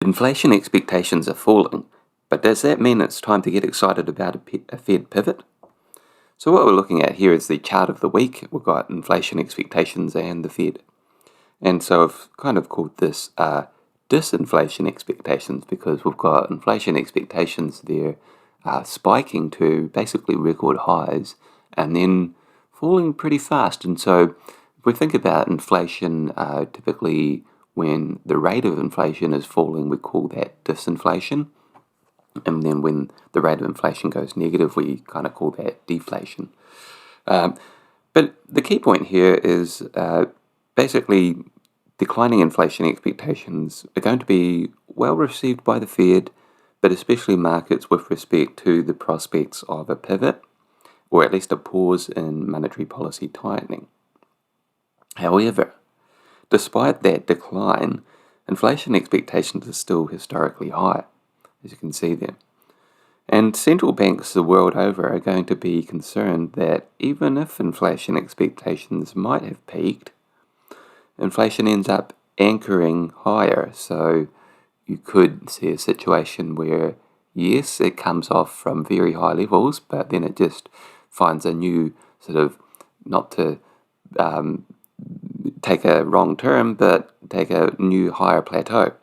Inflation expectations are falling, but does that mean it's time to get excited about a Fed pivot? So what we're looking at here is the chart of the week. We've got inflation expectations and the Fed. And so I've kind of called this disinflation expectations because we've got inflation expectations there spiking to basically record highs and then falling pretty fast. And so if we think about inflation, typically when the rate of inflation is falling, we call that disinflation. And then when the rate of inflation goes negative, we kind of call that deflation. But the key point here is basically declining inflation expectations are going to be well received by the Fed, but especially markets with respect to the prospects of a pivot, or at least a pause in monetary policy tightening. However, despite that decline, inflation expectations are still historically high, as you can see there. And central banks the world over are going to be concerned that even if inflation expectations might have peaked, inflation ends up anchoring higher. So you could see a situation where, yes, it comes off from very high levels, but then it just finds a new sort of, not to take a wrong term, but take a new higher plateau,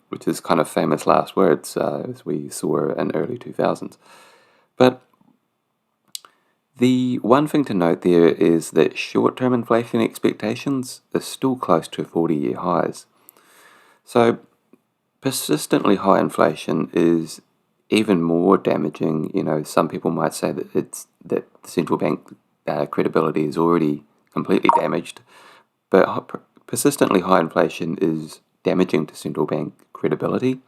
which is kind of famous last words, as we saw in early 2000s. But the one thing to note there is that short-term inflation expectations are still close to 40-year highs. So persistently high inflation is even more damaging. Some people might say that the central bank credibility is already completely damaged, but persistently high inflation is damaging to central bank credibility,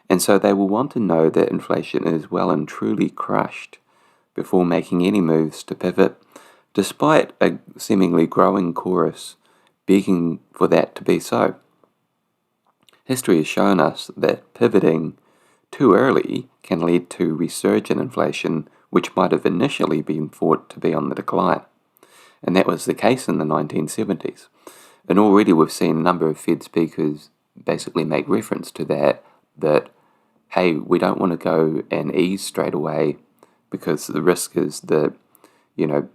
and so they will want to know that inflation is well and truly crushed before making any moves to pivot, despite a seemingly growing chorus begging for that to be so. History has shown us that pivoting too early can lead to resurgent inflation, which might have initially been thought to be on the decline. And that was the case in the 1970s. And already we've seen a number of Fed speakers basically make reference to that, hey, we don't want to go and ease straight away because the risk is that,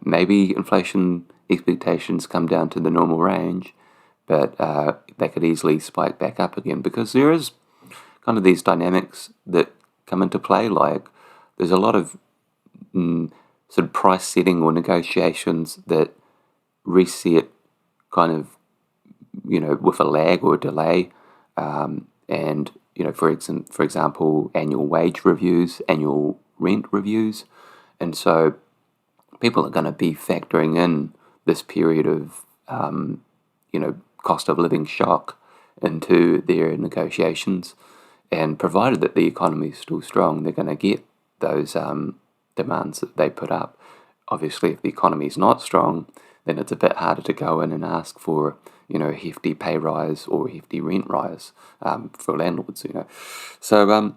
maybe inflation expectations come down to the normal range, but they could easily spike back up again because there is kind of these dynamics that come into play, like there's a lot of sort of price setting or negotiations that reset kind of, with a lag or a delay, and, for example, annual wage reviews, annual rent reviews, and so people are going to be factoring in this period of, cost of living shock into their negotiations, and provided that the economy is still strong, they're going to get those demands that they put up. Obviously, if the economy is not strong, then it's a bit harder to go in and ask for, a hefty pay rise or a hefty rent rise for landlords, So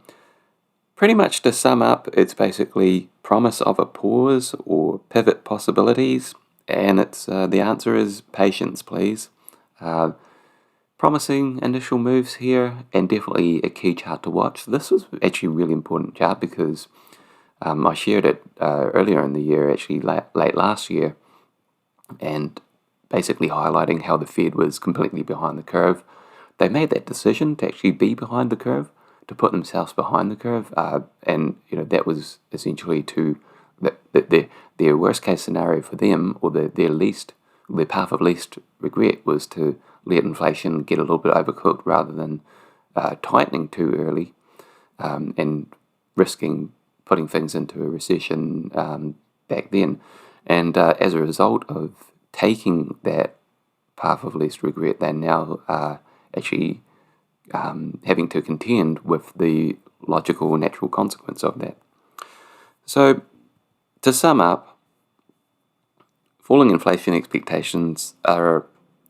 pretty much to sum up, it's basically promise of a pause or pivot possibilities, and it's the answer is patience, please. Promising initial moves here, and definitely a key chart to watch. This was actually a really important chart because I shared it earlier in the year, actually late last year, and basically highlighting how the Fed was completely behind the curve. They made that decision to actually be behind the curve, to put themselves behind the curve, and that was essentially their worst case scenario for them, or their path of least regret was to let inflation get a little bit overcooked rather than tightening too early and risking putting things into a recession back then. And as a result of taking that path of least regret, they now are actually having to contend with the logical natural consequence of that. So, to sum up, falling inflation expectations are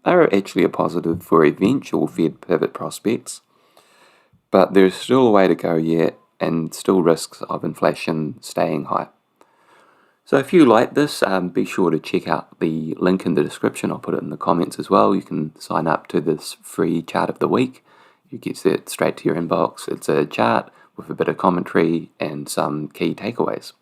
actually a positive for eventual Fed pivot prospects, but there's still a way to go yet, and still risks of inflation staying high. So if you like this, be sure to check out the link in the description. I'll put it in the comments as well. You can sign up to this free chart of the week. You get it straight to your inbox. It's a chart with a bit of commentary and some key takeaways.